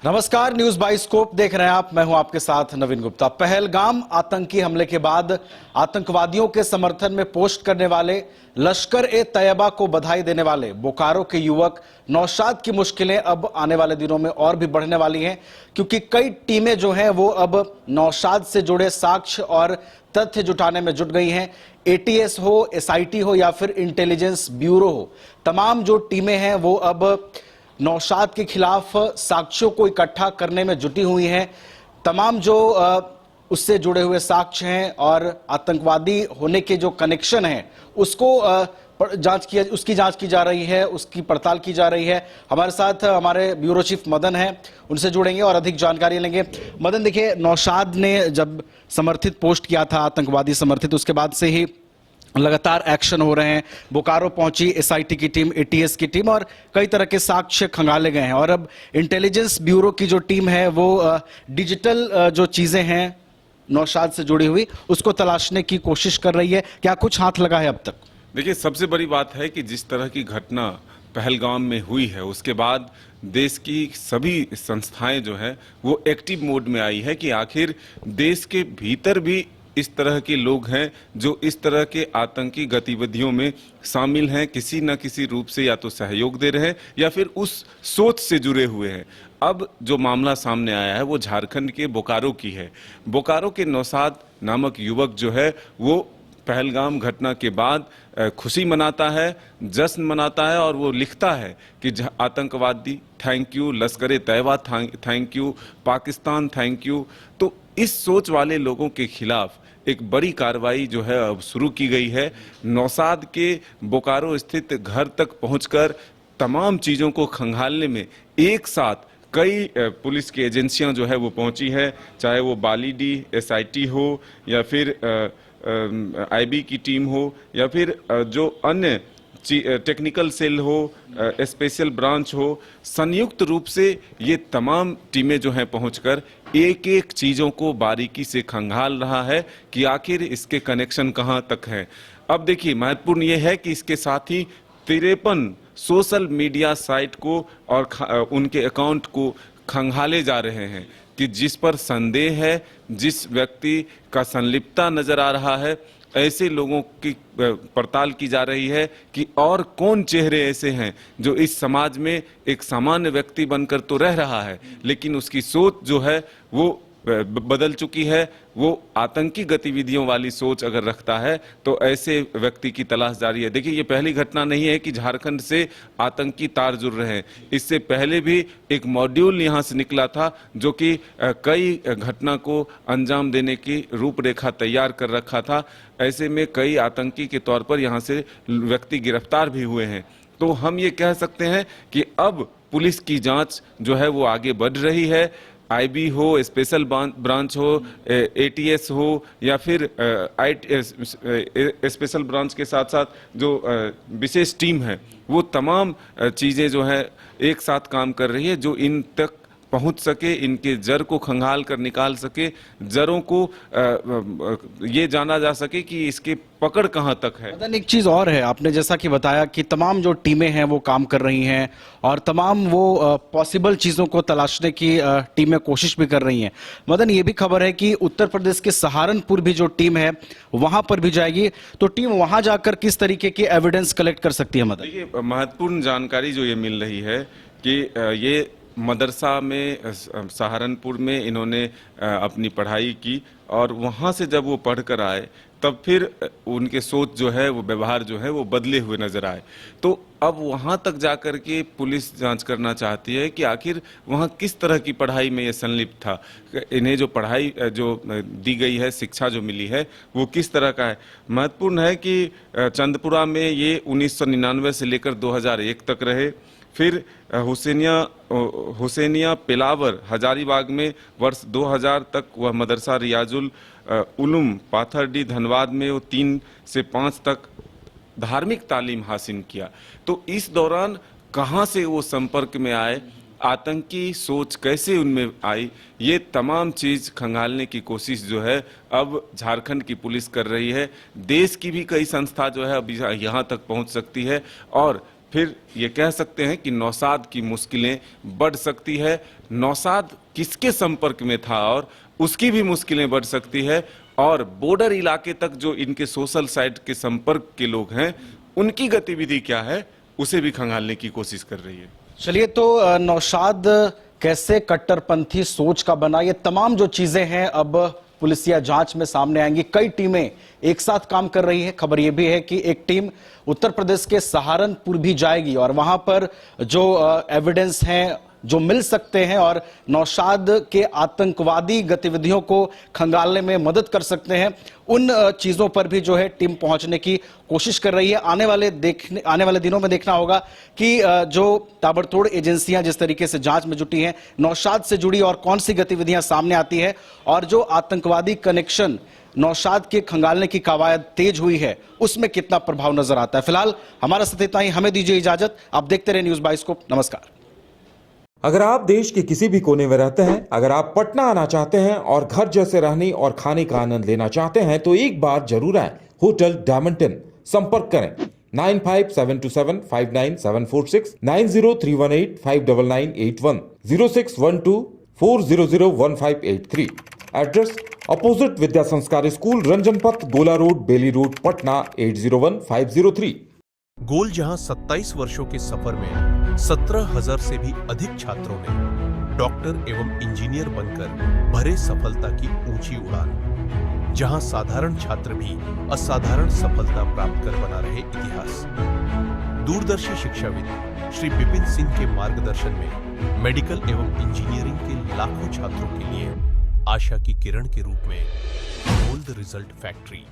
नमस्कार, news bioscope देख रहे हैं आप। मैं हूं आपके साथ नवीन गुप्ता। पहलगाम आतंकी हमले के बाद आतंकवादियों के समर्थन में पोस्ट करने वाले लश्कर ए तैयबा को बधाई देने वाले बोकारो के युवक नौशाद की मुश्किलें अब आने वाले दिनों में और भी बढ़ने वाली हैं, क्योंकि कई टीमें जो हैं वो अब नौशाद से जुड़े साक्ष्य और तथ्य जुटाने में जुट गई हैं। एटीएस हो, एसआईटी हो या फिर इंटेलिजेंस ब्यूरो हो, तमाम जो टीमें हैं वो अब नौशाद के खिलाफ साक्ष्यों को इकट्ठा करने में जुटी हुई हैं। तमाम जो उससे जुड़े हुए साक्ष्य हैं और आतंकवादी होने के जो कनेक्शन हैं उसको उसकी जांच की जा रही है, उसकी पड़ताल की जा रही है। हमारे साथ हमारे ब्यूरो चीफ मदन हैं, उनसे जुड़ेंगे और अधिक जानकारी लेंगे। मदन, देखिए, नौशाद ने जब समर्थित पोस्ट किया था, आतंकवादी समर्थित, उसके बाद से ही लगातार एक्शन हो रहे हैं। बोकारो पहुंची एसआईटी की टीम, एटीएस की टीम और कई तरह के साक्ष्य खंगाले गए हैं। और अब इंटेलिजेंस ब्यूरो की जो टीम है वो डिजिटल जो चीजें हैं नौशाद से जुड़ी हुई, उसको तलाशने की कोशिश कर रही है। क्या कुछ हाथ लगा है अब तक? देखिए, सबसे बड़ी बात है कि जिस तरह की घटना पहलगाम में हुई है उसके बाद देश की सभी संस्थाएं जो है वो एक्टिव मोड में आई है कि आखिर देश के भीतर भी इस तरह के लोग हैं जो इस तरह के आतंकी गतिविधियों में शामिल हैं, किसी न किसी रूप से या तो सहयोग दे रहे हैं या फिर उस सोच से जुड़े हुए हैं। अब जो मामला सामने आया है वो झारखंड के बोकारो की है। बोकारो के नौशाद नामक युवक जो है वो पहलगाम घटना के बाद खुशी मनाता है, जश्न मनाता है और वो लिखता है कि आतंकवादी thank you, Lashkar Taiba thank you, Pakistan thank you. तो इस सोच वाले लोगों के खिलाफ एक बड़ी कार्रवाई जो है अब शुरू की गई है। नौशाद के बोकारो स्थित घर तक पहुंचकर तमाम चीज़ों को खंगालने में एक साथ कई पुलिस की एजेंसियां जो है वो पहुंची है, चाहे वो बालीडी एसआईटी हो या फिर आईबी की टीम हो या फिर जो अन्य टेक्निकल सेल हो, स्पेशल ब्रांच हो। संयुक्त रूप से ये तमाम टीमें जो हैं पहुंचकर एक एक चीज़ों को बारीकी से खंगाल रहा है कि आखिर इसके कनेक्शन कहां तक है। अब देखिए, महत्वपूर्ण ये है कि इसके साथ ही 53 सोशल मीडिया साइट को और उनके अकाउंट को खंगाले जा रहे हैं कि जिस पर संदेह है, जिस व्यक्ति का संलिप्तता नजर आ रहा है, ऐसे लोगों की पड़ताल की जा रही है कि और कौन चेहरे ऐसे हैं जो इस समाज में एक सामान्य व्यक्ति बनकर तो रह रहा है लेकिन उसकी सोच जो है वो बदल चुकी है। वो आतंकी गतिविधियों वाली सोच अगर रखता है तो ऐसे व्यक्ति की तलाश जारी है। देखिए, ये पहली घटना नहीं है कि झारखंड से आतंकी तार जुड़ रहे हैं। इससे पहले भी एक मॉड्यूल यहाँ से निकला था जो कि कई घटना को अंजाम देने की रूपरेखा तैयार कर रखा था। ऐसे में कई आतंकी के तौर पर यहाँ से व्यक्ति गिरफ्तार भी हुए हैं। तो हम ये कह सकते हैं कि अब पुलिस की जांच जो है वो आगे बढ़ रही है। आईबी हो, स्पेशल ब्रांच हो, एटीएस हो या फिर स्पेशल ब्रांच के साथ साथ जो विशेष टीम है, वो तमाम चीज़ें जो है एक साथ काम कर रही है जो इन तक पहुंच सके, इनके जड़ को खंगाल कर निकाल सके, जड़ों को ये जाना जा सके कि इसके पकड़ कहां तक है। मदन, एक चीज और है, आपने जैसा कि बताया कि तमाम जो टीमें हैं वो काम कर रही हैं और तमाम वो पॉसिबल चीजों को तलाशने की टीमें कोशिश भी कर रही हैं। मदन, ये भी खबर है कि उत्तर प्रदेश के सहारनपुर भी जो टीम है वहां पर भी जाएगी, तो टीम वहां जाकर किस तरीके की एविडेंस कलेक्ट कर सकती है? मदन, देखिए, महत्वपूर्ण जानकारी जो ये मिल रही है कि ये मदरसा में सहारनपुर में इन्होंने अपनी पढ़ाई की और वहाँ से जब वो पढ़कर आए तब फिर उनके सोच जो है वो व्यवहार जो है वो बदले हुए नजर आए। तो अब वहाँ तक जाकर के पुलिस जांच करना चाहती है कि आखिर वहाँ किस तरह की पढ़ाई में ये संलिप्त था, इन्हें जो पढ़ाई जो दी गई है, शिक्षा जो मिली है वो किस तरह का है। महत्वपूर्ण है कि चंदपुरा में ये 1999 से लेकर 2001 तक रहे। फिर हुसैनिया पेलावर हजारीबाग में वर्ष 2000 तक वह मदरसा रियाजुल उलूम पाथरडी धनबाद में वो 3 से 5 तक धार्मिक तालीम हासिल किया। तो इस दौरान कहाँ से वो संपर्क में आए, आतंकी सोच कैसे उनमें आई, ये तमाम चीज़ खंगालने की कोशिश जो है अब झारखंड की पुलिस कर रही है। देश की भी कई संस्था जो है अभी यहाँ तक पहुँच सकती है और फिर ये कह सकते हैं कि नौशाद की मुश्किलें बढ़ सकती है। नौशाद किसके संपर्क में था और उसकी भी मुश्किलें बढ़ सकती है, और बॉर्डर इलाके तक जो इनके सोशल साइट के संपर्क के लोग हैं उनकी गतिविधि क्या है उसे भी खंगालने की कोशिश कर रही है। चलिए, तो नौशाद कैसे कट्टरपंथी सोच का बना, ये तमाम जो चीजें हैं अब पुलिसिया जांच में सामने आएंगी। कई टीमें एक साथ काम कर रही है। खबर यह भी है कि एक टीम उत्तर प्रदेश के सहारनपुर भी जाएगी और वहां पर जो एविडेंस हैं जो मिल सकते हैं और नौशाद के आतंकवादी गतिविधियों को खंगालने में मदद कर सकते हैं, उन चीजों पर भी जो है टीम पहुंचने की कोशिश कर रही है। आने वाले दिनों में देखना होगा कि जो ताबड़तोड़ एजेंसियां जिस तरीके से जांच में जुटी हैं, नौशाद से जुड़ी और कौन सी गतिविधियां सामने आती है, और जो आतंकवादी कनेक्शन नौशाद के खंगालने की कवायद तेज हुई है उसमें कितना प्रभाव नजर आता है। फिलहाल हमारा साथ इतना ही, हमें दीजिए इजाजत। आप देखते रहे न्यूज़ बाइस्कोप। नमस्कार। अगर आप देश के किसी भी कोने में रहते हैं, अगर आप पटना आना चाहते हैं और घर जैसे रहने और खाने का आनंद लेना चाहते हैं तो एक बार जरूर आए होटल डायमंड इन। संपर्क करें 9572759746, 9031859981, 0612400158 एड्रेस अपोजिट विद्या संस्कार स्कूल, रंजन पथ, गोला रोड, बेली रोड, पटना 801503। गोल जहां 27 वर्षों के सफर में 17,000 से भी अधिक छात्रों ने डॉक्टर एवं इंजीनियर बनकर भरे सफलता की ऊंची उड़ान, जहां साधारण छात्र भी असाधारण सफलता प्राप्त कर बना रहे इतिहास। दूरदर्शी शिक्षाविद श्री विपिन सिंह के मार्गदर्शन में मेडिकल एवं इंजीनियरिंग के लाखों छात्रों के लिए आशा की किरण के रूप में गोल्ड रिजल्ट फैक्ट्री